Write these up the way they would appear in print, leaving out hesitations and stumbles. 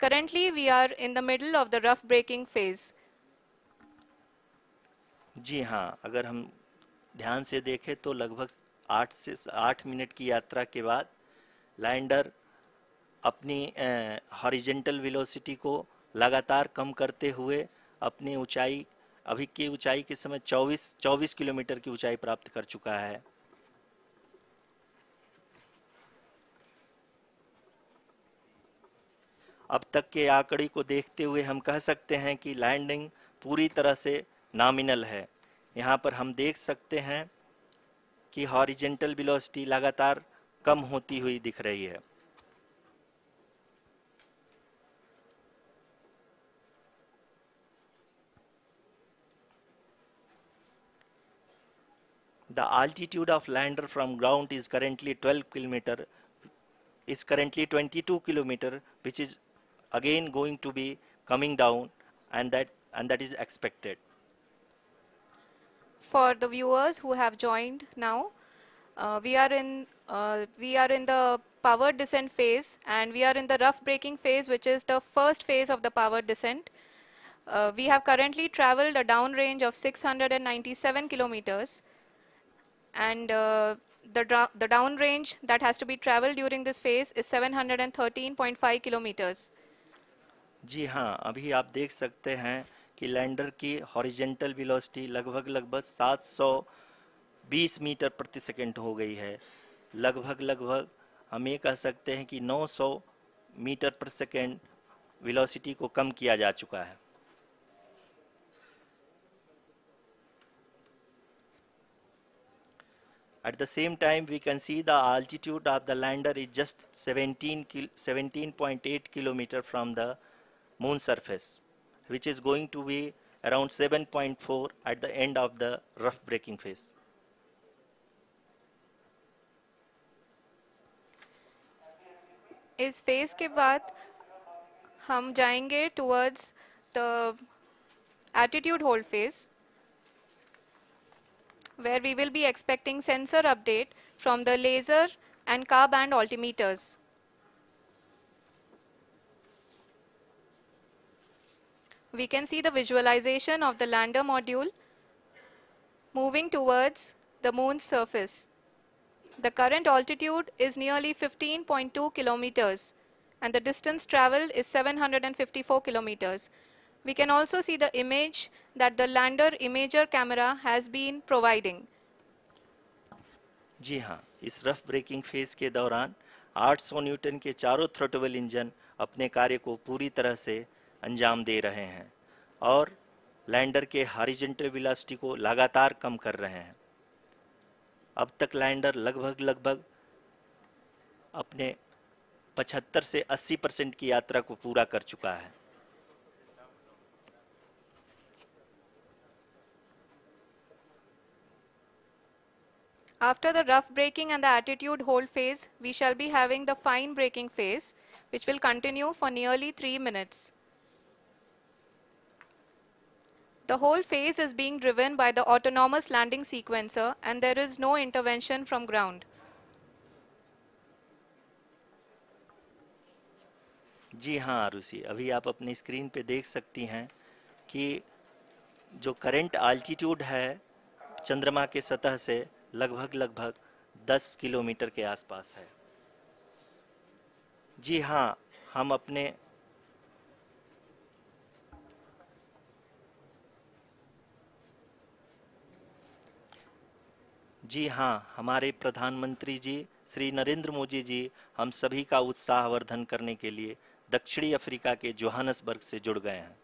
Currently, we are in the middle of the rough braking phase. जी हाँ, अगर हम ध्यान से देखें तो लगभग 8 मिनट की यात्रा के बाद लैंडर अपनी हॉरिजेंटल वेलोसिटी को लगातार कम करते हुए अपनी ऊंचाई, अभी की ऊंचाई के समय 24 किलोमीटर की ऊंचाई प्राप्त कर चुका है। अब तक के आंकड़े को देखते हुए हम कह सकते हैं कि लैंडिंग पूरी तरह से नॉमिनल है। यहाँ पर हम देख सकते हैं कि हॉरिजेंटल वेलोसिटी लगातार कम होती हुई दिख रही है। The altitude of lander from ground is currently 12 kilometer, is currently 22 kilometer, which is again going to be coming down, and that is expected. For the viewers who have joined now, we are in the powered descent phase, and we are in the rough braking phase, which is the first phase of the powered descent. We have currently traveled a downrange of 697 kilometers, and the downrange that has to be traveled during this phase is 713.5 kilometers. जी हाँ, अभी आप देख सकते हैं कि lander की horizontal velocity लगभग 720 metre प्रति सेकंड हो गई है। लगभग हम ये कह सकते हैं कि 900 मीटर प्रति सेकंड वेलोसिटी को कम किया जा चुका है। At the same time, we can see the altitude of the lander is just 17.8 kilometer from the moon surface, which is going to be around 7.4 at the end of the rough braking phase. इस phase के बाद हम जाएंगे towards the attitude hold phase, where we will be expecting sensor update from the laser and car band altimeters. We can see the visualization of the lander module moving towards the moon's surface. The current altitude is nearly 15.2 kilometers, and the distance traveled is 754 kilometers. We can also see the image that the lander imager camera has been providing. जी हाँ, इस rough breaking phase के दौरान 800 Newton के चारों throttle engine अपने कार्य को पूरी तरह से अंजाम दे रहे हैं और लैंडर के हॉरिजॉन्टल वेलोसिटी को लगातार कम कर रहे हैं। अब तक लैंडर लगभग अपने 75 से 80% की यात्रा को पूरा कर चुका है। After the rough braking and the attitude hold phase, we shall be having the fine braking phase, which will continue for nearly 3 minutes. The whole phase is being driven by the autonomous landing sequencer, and there is no intervention from ground. जी हाँ आरुषि, अभी आप अपनी screen पे देख सकती हैं कि जो करंट आल्टीट्यूड है चंद्रमा के सतह से लगभग 10 किलोमीटर के आसपास है। जी हाँ, हम अपने जी हाँ, हमारे प्रधानमंत्री जी श्री नरेंद्र मोदी जी हम सभी का उत्साहवर्धन करने के लिए दक्षिणी अफ्रीका के जोहानसबर्ग से जुड़ गए हैं।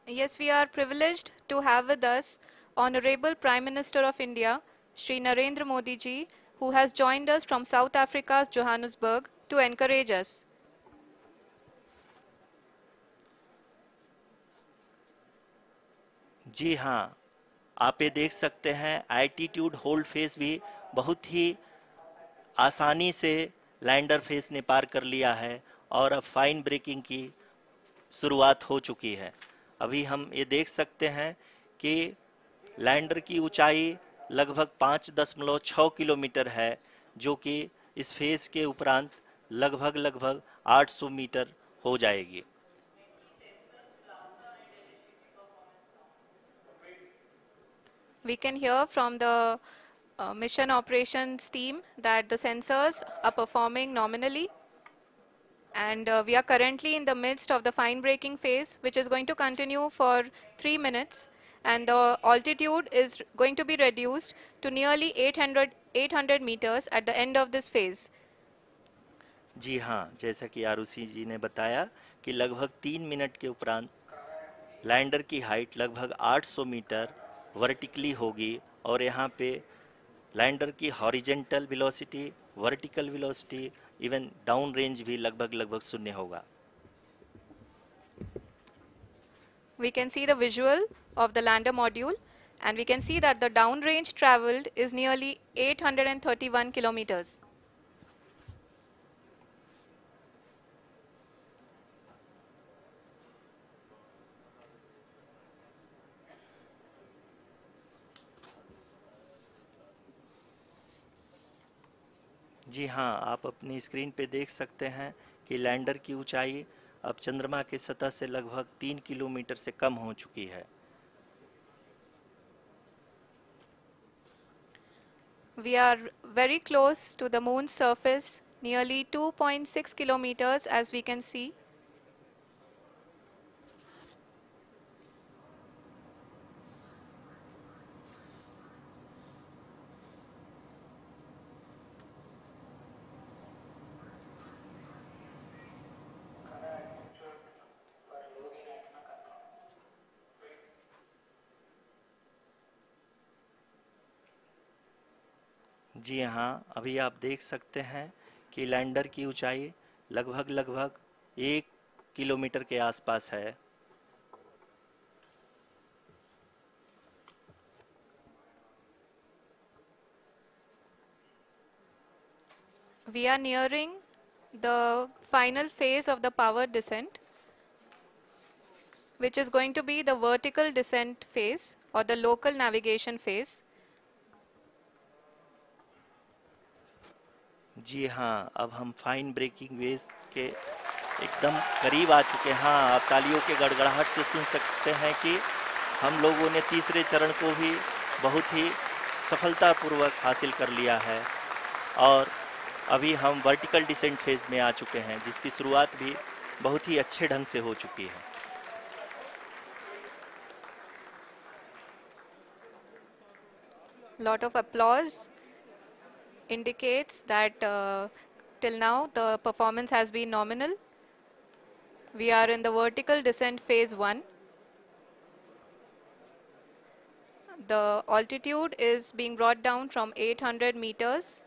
Yes, we are privileged to have with us Honorable Prime Minister of India, Shri Narendra Modi ji, who has joined us from South Africa's Johannesburg to encourage us. जी हाँ, आप ये देख सकते हैं एल्टीट्यूड होल्ड फेस भी बहुत ही आसानी से लैंडर फेस ने पार कर लिया है और अब फाइन ब्रेकिंग की शुरुआत हो चुकी है। अभी हम ये देख सकते हैं कि लैंडर की ऊंचाई लगभग 5.6 किलोमीटर है, जो कि इस फेज के उपरांत लगभग 800 मीटर हो जाएगी। We can hear from the mission operations team that the sensors are performing nominally, and we are currently in the midst of the fine braking phase, which is going to continue for 3 minutes, and the altitude is going to be reduced to nearly 800 meters at the end of this phase. जी हाँ, जैसा कि आरुषि जी ने बताया कि लगभग 3 minute के उपरांत lander की हाइट लगभग 800 मीटर वर्टिकली होगी, और यहाँ पे लैंडर की horizontal velocity, vertical velocity, even down range भी लगभग शून्य होगा। We can see the visual of the lander module, and we can see that the downrange traveled is nearly 831 kilometers. जी हाँ, आप अपनी स्क्रीन पे देख सकते हैं कि लैंडर की ऊंचाई अब चंद्रमा की सतह से लगभग 3 किलोमीटर से कम हो चुकी है। We are very close to the moon's surface, nearly 2.6 kilometers as we can see. जी हाँ, अभी आप देख सकते हैं कि लैंडर की ऊंचाई लगभग 1 किलोमीटर के आसपास है। We are nearing the final phase of the power descent, which is going to be the vertical descent phase or the local navigation phase. जी हाँ, अब हम फाइन ब्रेकिंग वेव के एकदम करीब आ चुके हैं। हाँ, आप तालियों के गड़गड़ाहट से सुन सकते हैं कि हम लोगों ने तीसरे चरण को भी बहुत ही सफलतापूर्वक हासिल कर लिया है, और अभी हम वर्टिकल डिसेंट फेज में आ चुके हैं, जिसकी शुरुआत भी बहुत ही अच्छे ढंग से हो चुकी है। Lot of applause indicates that till now the performance has been nominal. We are in the vertical descent phase 1. The altitude is being brought down from 800 meters,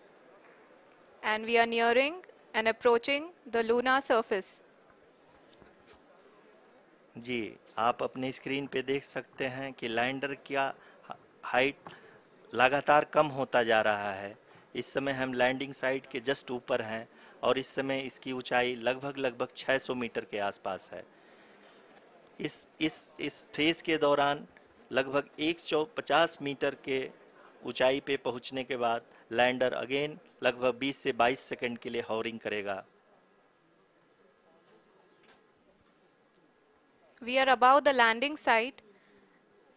and we are nearing and approaching the lunar surface. जी, आप अपने screen पे देख सकते हैं कि lander का height लगातार कम होता जा रहा है। इस समय हम लैंडिंग साइट के जस्ट ऊपर हैं, और इस समय इसकी ऊंचाई लगभग 600 मीटर के आसपास है। इस फेज के दौरान लगभग 150 मीटर के ऊंचाई पे पहुंचने के बाद लैंडर अगेन लगभग 20 से 22 सेकंड के लिए हॉवरिंग करेगा। We are above the landing site.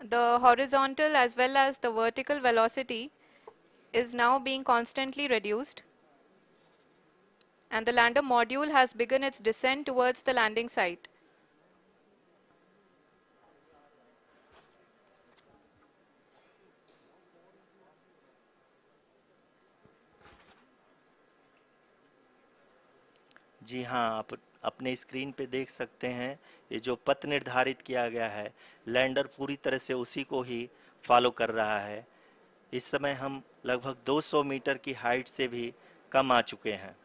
The horizontal as well as the vertical velocity is now being constantly reduced, and the lander module has begun its descent towards the landing site. जी हाँ, आप अपने screen पे देख सकते हैं, ये जो पथ निर्धारित किया गया है, लैंडर पूरी तरह से उसी को ही फॉलो कर रहा है। इस समय हम लगभग 200 मीटर की हाइट से भी कम आ चुके हैं।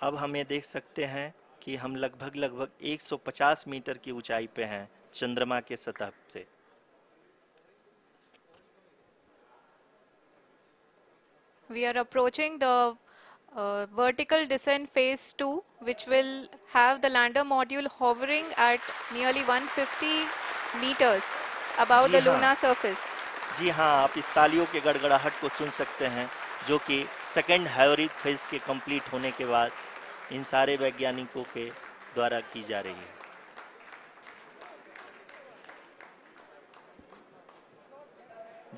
अब हम ये देख सकते हैं कि हम लगभग 150 मीटर की ऊंचाई पे हैं चंद्रमा के सतह से। We are approaching the vertical descent phase 2, which will have the lander module hovering at nearly 150 meters above ji the हाँ, lunar surface. जी हाँ, आप इस तालियों के गड़गड़ाहट को सुन सकते हैं, जो कि सेकंड हाइब्रिड फेज के कंप्लीट होने के बाद इन सारे वैज्ञानिकों के द्वारा की जा रही है।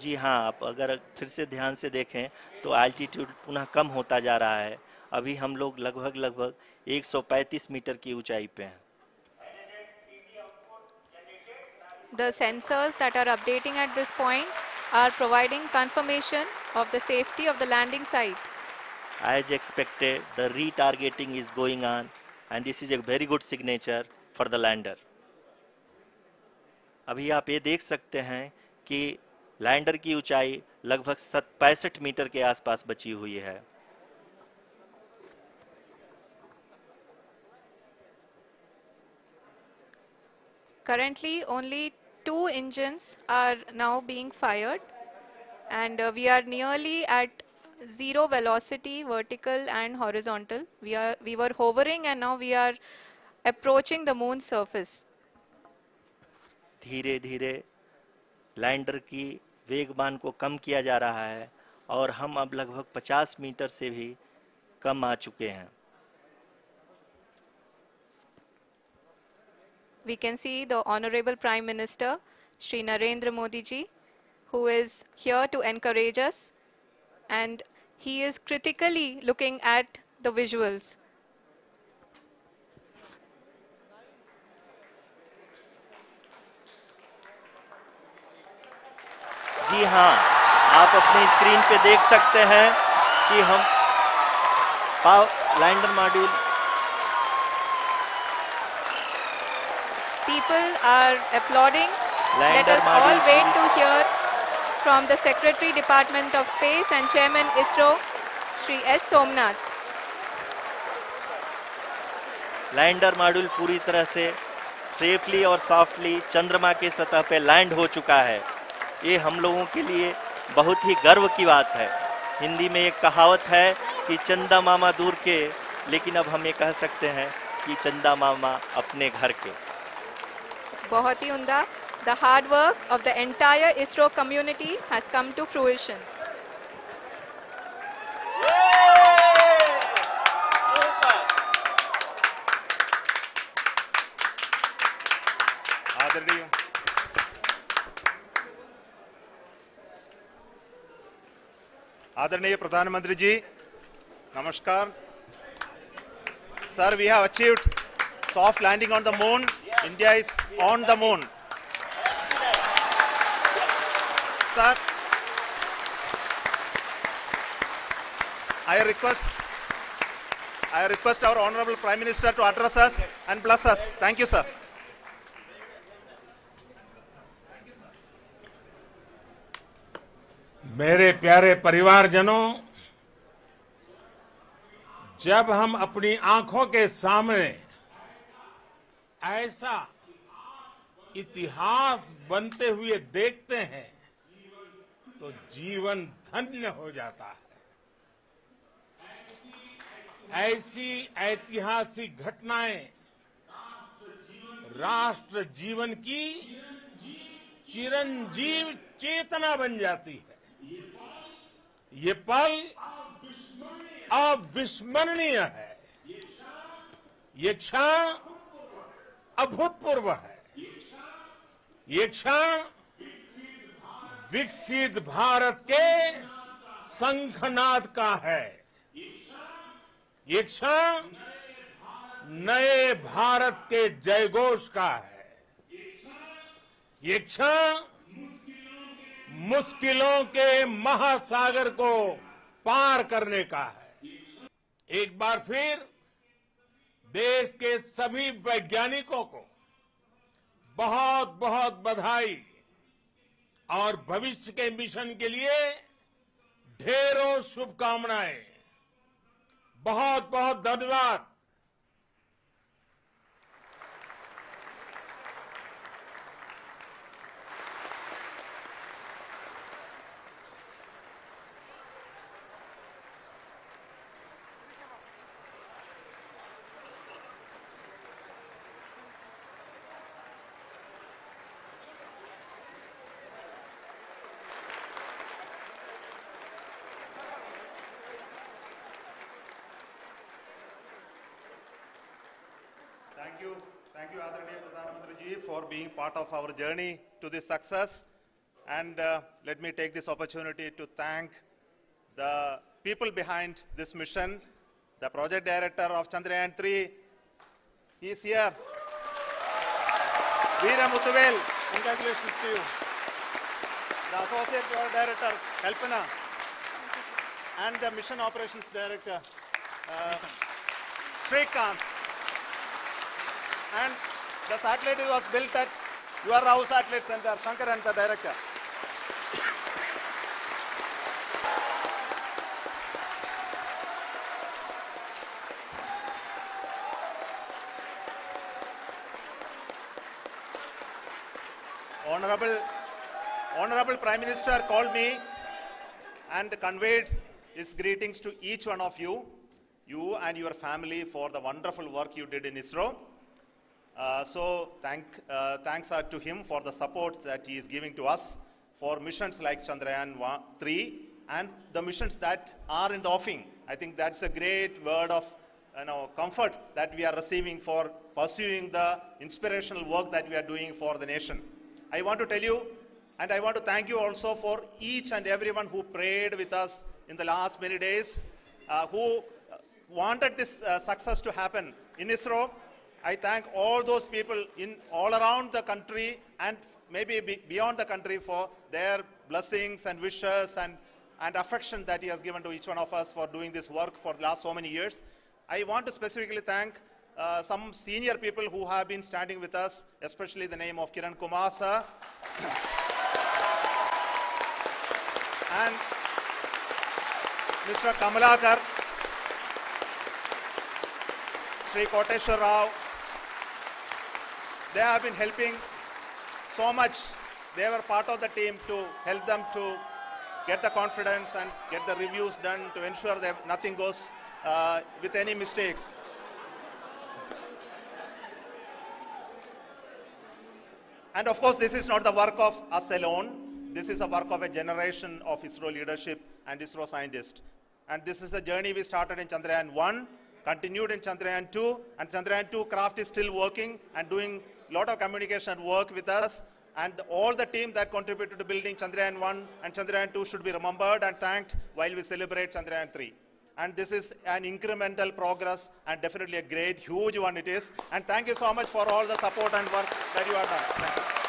जी हाँ, आप अगर फिर से ध्यान से देखें तो एल्टीट्यूड पुनः कम होता जा रहा है। अभी हम लोग लगभग 135 मीटर की ऊंचाई पे हैं। The sensors that are updating at this point are providing confirmation of the safety of the landing site. As expected, the retargeting is going on and this is a very good signature for the lander. अभी आप ये देख सकते हैं कि lander की ऊंचाई लगभग 65 मीटर के आसपास बची हुई है। Currently, only 2 engines are now being fired, and we are nearly at zero velocity, vertical and horizontal. We were hovering, and now we are approaching the moon's surface. धीरे धीरे लैंडर की वेगमान को कम किया जा रहा है और हम अब लगभग 50 मीटर से भी कम आ चुके हैं। We can see the Honorable Prime Minister, Shri Narendra Modi ji, who is here to encourage us, and he is critically looking at the visuals. जी हाँ, आप अपने स्क्रीन पे देख सकते हैं कि हम lander module People are applauding. Let lander us all module wait to hear from the Secretary Department of Space and Chairman ISRO, Shri S. Somnath. Lander module पूरी तरह से सेफली और सॉफ्टली चंद्रमा के सतह पे लैंड हो चुका है। ये हम लोगों के लिए बहुत ही गर्व की बात है। हिंदी में एक कहावत है कि चंदा मामा दूर के, लेकिन अब हम ये कह सकते हैं कि चंदा मामा अपने घर के। बहुत ही उम्दा. The hard work of the entire ISRO community has come to fruition. आदरणीय प्रधानमंत्री जी, नमस्कार. Sir, we have achieved soft landing on the moon. India is on the moon. Sir, I request our Honorable Prime Minister to address us and bless us. Thank you, sir. मेरे प्यारे परिवारजनों, जब हम अपनी आंखों के सामने ऐसा इतिहास बनते हुए देखते हैं तो जीवन धन्य हो जाता है। ऐसी ऐतिहासिक घटनाएं राष्ट्र जीवन की चिरंजीव चेतना बन जाती है। ये पल अविस्मरणीय है। ये क्षण अभूतपूर्व है। ये क्षण विकसित भारत के शंखनाद का है। ये क्षण नए भारत के जयघोष का है। ये क्षण मुश्किलों के महासागर को पार करने का है। एक बार फिर देश के सभी वैज्ञानिकों को बहुत बहुत बधाई और भविष्य के मिशन के लिए ढेरों शुभकामनाएं। बहुत बहुत धन्यवाद। Thank you, Adharaniya Pradhan Mantri ji, for being part of our journey to this success. And let me take this opportunity to thank the people behind this mission, the project director of Chandrayaan-3. He is here. Veera Muthuvel, congratulations to you. The associate project director, Kalpana, and the mission operations director, Srikanth. And the satellite was built at your Rao Satellite Center, Shankar and the director. Honorable Prime Minister called me and conveyed his greetings to each one of you and your family for the wonderful work you did in ISRO. Thanks are to him for the support that he is giving to us for missions like Chandrayaan-3 and the missions that are in the offing. I think that's a great word of comfort that we are receiving for pursuing the inspirational work that we are doing for the nation. I want to tell you, and I want to thank you also for each and everyone who prayed with us in the last many days, who wanted this success to happen in ISRO. I thank all those people all around the country and maybe beyond the country for their blessings and wishes and affection that he has given to each one of us for doing this work for the last so many years. I want to specifically thank some senior people who have been standing with us, especially the name of Kiran Kumar sir and Mr. Kamalakar, Sri Koteshwar Rao. They have been helping so much. They were part of the team to help them to get the confidence and get the reviews done to ensure that nothing goes with any mistakes. And of course, this is not the work of us alone. This is a work of a generation of ISRO leadership and ISRO scientists. And this is a journey we started in Chandrayaan-1, continued in Chandrayaan-2, and Chandrayaan-2 craft is still working and doing a lot of communication work with us. And all the team that contributed to building Chandrayaan-1 and Chandrayaan-2 should be remembered and thanked while we celebrate Chandrayaan-3. And this is an incremental progress and definitely a great, huge one it is. And thank you so much for all the support and work that you have done. Thank you.